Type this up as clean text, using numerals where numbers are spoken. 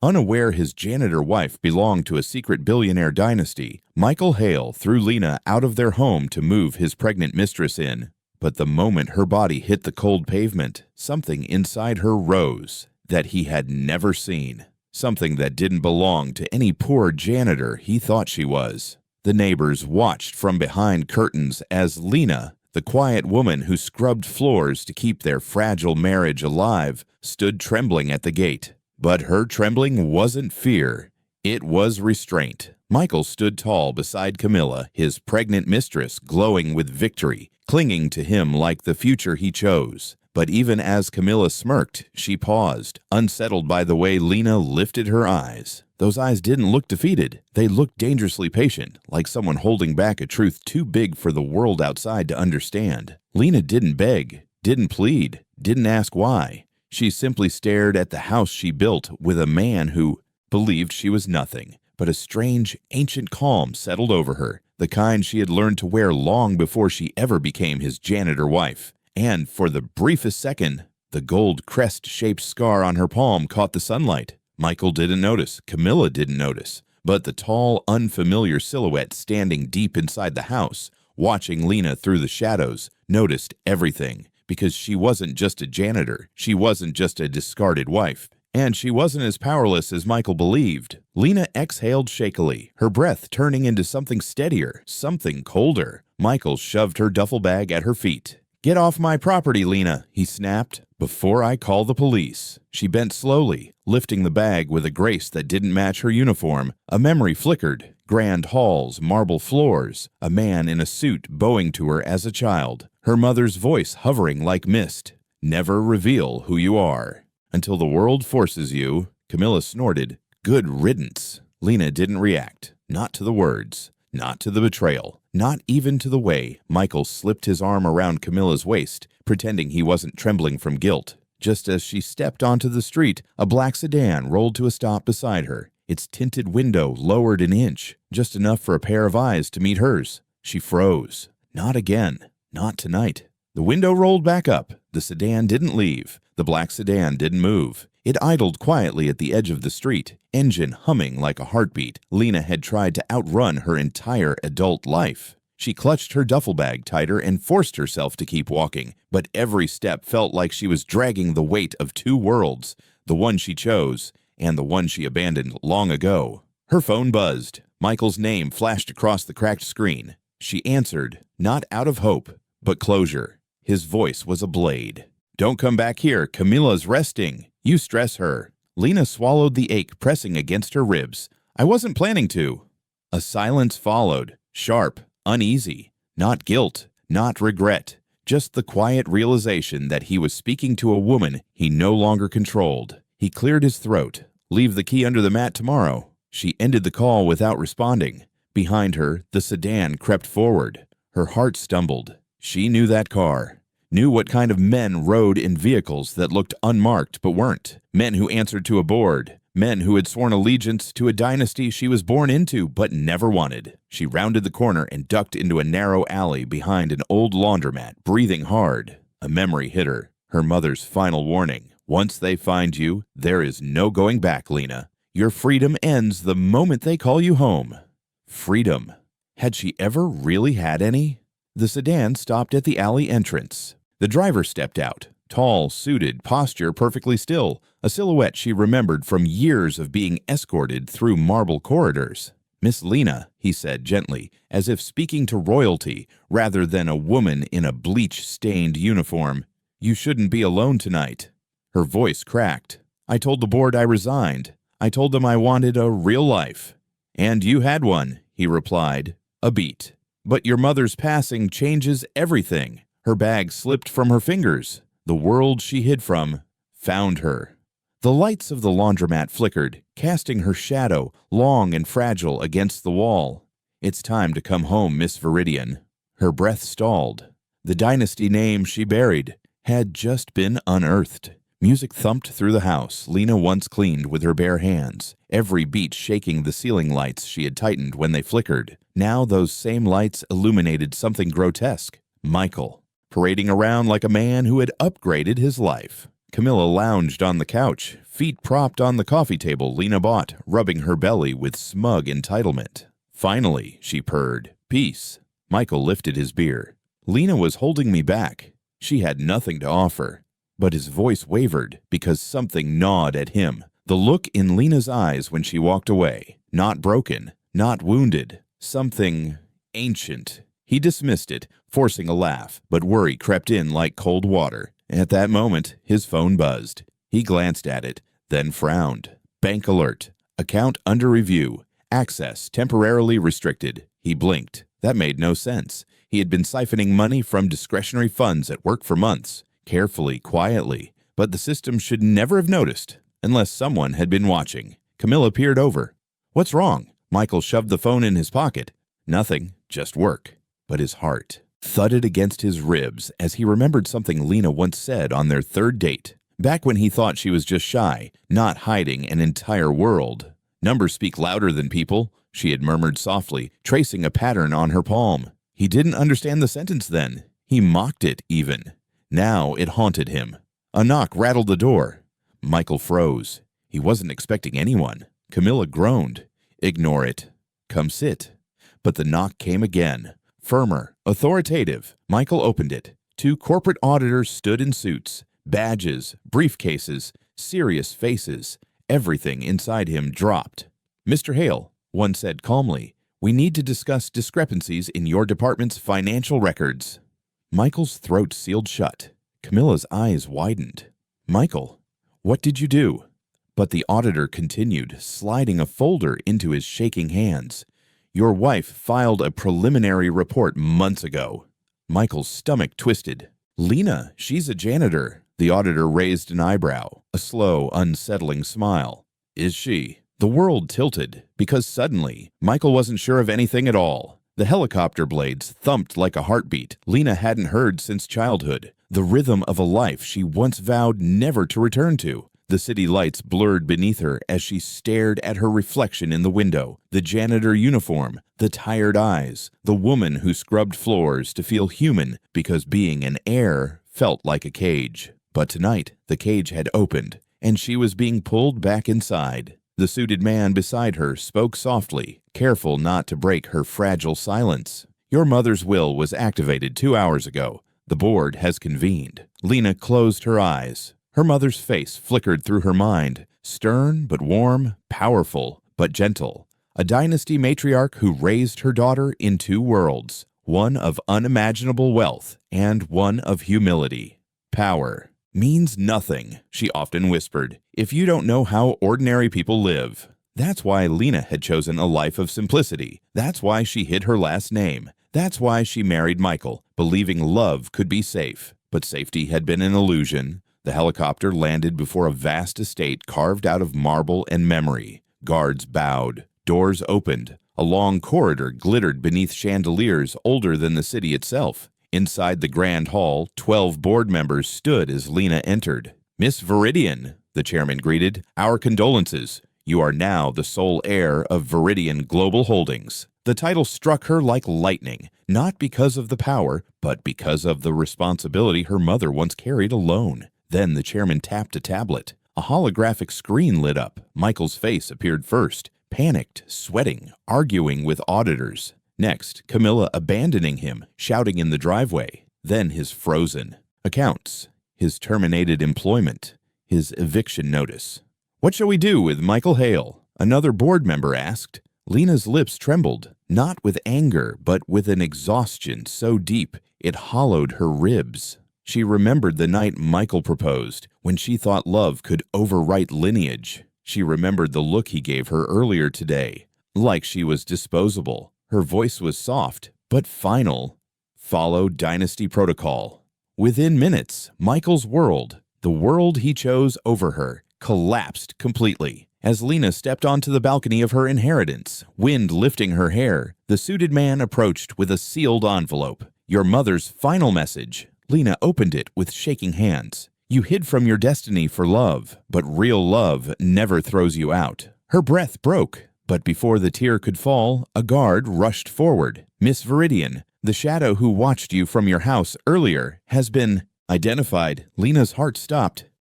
Unaware his janitor wife belonged to a secret billionaire dynasty, Michael Hale threw Lena out of their home to move his pregnant mistress in. But the moment her body hit the cold pavement, something inside her rose that he had never seen. Something that didn't belong to any poor janitor he thought she was. The neighbors watched from behind curtains as Lena, the quiet woman who scrubbed floors to keep their fragile marriage alive, stood trembling at the gate. But her trembling wasn't fear. It was restraint. Michael stood tall beside Camilla, his pregnant mistress glowing with victory, clinging to him like the future he chose. But even as Camilla smirked, she paused, unsettled by the way Lena lifted her eyes. Those eyes didn't look defeated. They looked dangerously patient, like someone holding back a truth too big for the world outside to understand. Lena didn't beg, didn't plead, didn't ask why. She simply stared at the house she built with a man who believed she was nothing. But a strange, ancient calm settled over her, the kind she had learned to wear long before she ever became his janitor wife. And for the briefest second, the gold crest-shaped scar on her palm caught the sunlight. Michael didn't notice, Camilla didn't notice, but the tall, unfamiliar silhouette standing deep inside the house, watching Lena through the shadows, noticed everything. Because she wasn't just a janitor, she wasn't just a discarded wife, and she wasn't as powerless as Michael believed. Lena exhaled shakily, her breath turning into something steadier, something colder. Michael shoved her duffel bag at her feet. "Get off my property, Lena," he snapped, "before I call the police." She bent slowly, lifting the bag with a grace that didn't match her uniform. A memory flickered. Grand halls, marble floors, a man in a suit bowing to her as a child, her mother's voice hovering like mist. "Never reveal who you are until the world forces you." Camilla snorted. "Good riddance." Lena didn't react, not to the words, not to the betrayal, not even to the way Michael slipped his arm around Camilla's waist, pretending he wasn't trembling from guilt. Just as she stepped onto the street, a black sedan rolled to a stop beside her. Its tinted window lowered an inch, just enough for a pair of eyes to meet hers. She froze. Not again. Not tonight. The window rolled back up. The sedan didn't leave. The black sedan didn't move. It idled quietly at the edge of the street, engine humming like a heartbeat Lena had tried to outrun her entire adult life. She clutched her duffel bag tighter and forced herself to keep walking, but every step felt like she was dragging the weight of two worlds, the one she chose and the one she abandoned long ago. Her phone buzzed. Michael's name flashed across the cracked screen. She answered, not out of hope, but closure. His voice was a blade. "Don't come back here. Camilla's resting. You stress her." Lena swallowed the ache pressing against her ribs. "I wasn't planning to." A silence followed, sharp, uneasy. Not guilt, not regret, just the quiet realization that he was speaking to a woman he no longer controlled. He cleared his throat. "Leave the key under the mat tomorrow." She ended the call without responding. Behind her, the sedan crept forward. Her heart stumbled. She knew that car. Knew what kind of men rode in vehicles that looked unmarked but weren't. Men who answered to a board. Men who had sworn allegiance to a dynasty she was born into but never wanted. She rounded the corner and ducked into a narrow alley behind an old laundromat, breathing hard. A memory hit her. Her mother's final warning. "Once they find you, there is no going back, Lena. Your freedom ends the moment they call you home." Freedom. Had she ever really had any? The sedan stopped at the alley entrance. The driver stepped out. Tall, suited, posture perfectly still, a silhouette she remembered from years of being escorted through marble corridors. "Miss Lena," he said gently, as if speaking to royalty rather than a woman in a bleach-stained uniform. "You shouldn't be alone tonight." Her voice cracked. "I told the board I resigned. I told them I wanted a real life." "And you had one," he replied. "A beat. But your mother's passing changes everything." Her bag slipped from her fingers. The world she hid from found her. The lights of the laundromat flickered, casting her shadow, long and fragile, against the wall. "It's time to come home, Miss Viridian." Her breath stalled. The dynasty name she buried had just been unearthed. Music thumped through the house Lena once cleaned with her bare hands, every beat shaking the ceiling lights she had tightened when they flickered. Now those same lights illuminated something grotesque. Michael, parading around like a man who had upgraded his life. Camilla lounged on the couch, feet propped on the coffee table Lena bought, rubbing her belly with smug entitlement. "Finally," she purred. "Peace." Michael lifted his beer. "Lena was holding me back. She had nothing to offer." But his voice wavered because something gnawed at him. The look in Lena's eyes when she walked away. Not broken, not wounded. Something ancient. He dismissed it, forcing a laugh, but worry crept in like cold water. At that moment, his phone buzzed. He glanced at it, then frowned. Bank alert. Account under review. Access temporarily restricted. He blinked. That made no sense. He had been siphoning money from discretionary funds at work for months, carefully, quietly, but the system should never have noticed, unless someone had been watching. Camilla peered over. "What's wrong?" Michael shoved the phone in his pocket. "Nothing, just work." But his heart thudded against his ribs as he remembered something Lena once said on their third date, back when he thought she was just shy, not hiding an entire world. "Numbers speak louder than people," she had murmured softly, tracing a pattern on her palm. He didn't understand the sentence then. He mocked it, even. Now it haunted him. A knock rattled the door. Michael froze. He wasn't expecting anyone. Camilla groaned. "Ignore it. Come sit." But the knock came again. Firmer, authoritative. Michael opened it. Two corporate auditors stood in suits, badges, briefcases, serious faces. Everything inside him dropped. "Mr. Hale," one said calmly, "we need to discuss discrepancies in your department's financial records." Michael's throat sealed shut. Camilla's eyes widened. "Michael, what did you do?" But the auditor continued, sliding a folder into his shaking hands. "Your wife filed a preliminary report months ago." Michael's stomach twisted. "Lena, she's a janitor." The auditor raised an eyebrow, a slow, unsettling smile. "Is she?" The world tilted, because suddenly, Michael wasn't sure of anything at all. The helicopter blades thumped like a heartbeat Lena hadn't heard since childhood, the rhythm of a life she once vowed never to return to. The city lights blurred beneath her as she stared at her reflection in the window, the janitor uniform, the tired eyes, the woman who scrubbed floors to feel human because being an heir felt like a cage. But tonight, the cage had opened, and she was being pulled back inside. The suited man beside her spoke softly, careful not to break her fragile silence. "Your mother's will was activated 2 hours ago. The board has convened." Lena closed her eyes. Her mother's face flickered through her mind, stern but warm, powerful but gentle. A dynasty matriarch who raised her daughter in two worlds, one of unimaginable wealth and one of humility. "Power means nothing," she often whispered, "if you don't know how ordinary people live." That's why Lena had chosen a life of simplicity. That's why she hid her last name. That's why she married Michael, believing love could be safe. But safety had been an illusion. The helicopter landed before a vast estate carved out of marble and memory. Guards bowed. Doors opened. A long corridor glittered beneath chandeliers older than the city itself. Inside the grand hall, 12 board members stood as Lena entered. "Miss Viridian," the chairman greeted, "our condolences. You are now the sole heir of Viridian Global Holdings." The title struck her like lightning, not because of the power, but because of the responsibility her mother once carried alone. Then the chairman tapped a tablet. A holographic screen lit up. Michael's face appeared first, panicked, sweating, arguing with auditors. Next, Camilla abandoning him, shouting in the driveway. Then his frozen accounts, his terminated employment, his eviction notice. "What shall we do with Michael Hale?" another board member asked. Lena's lips trembled, not with anger, but with an exhaustion so deep it hollowed her ribs. She remembered the night Michael proposed, when she thought love could overwrite lineage. She remembered the look he gave her earlier today, like she was disposable. Her voice was soft, but final. Follow dynasty protocol. Within minutes, Michael's world, the world he chose over her, collapsed completely. As Lena stepped onto the balcony of her inheritance, wind lifting her hair, the suited man approached with a sealed envelope. "Your mother's final message." Lena opened it with shaking hands. "You hid from your destiny for love, but real love never throws you out." Her breath broke, but before the tear could fall, a guard rushed forward. "Miss Viridian, the shadow who watched you from your house earlier has been identified." Lena's heart stopped.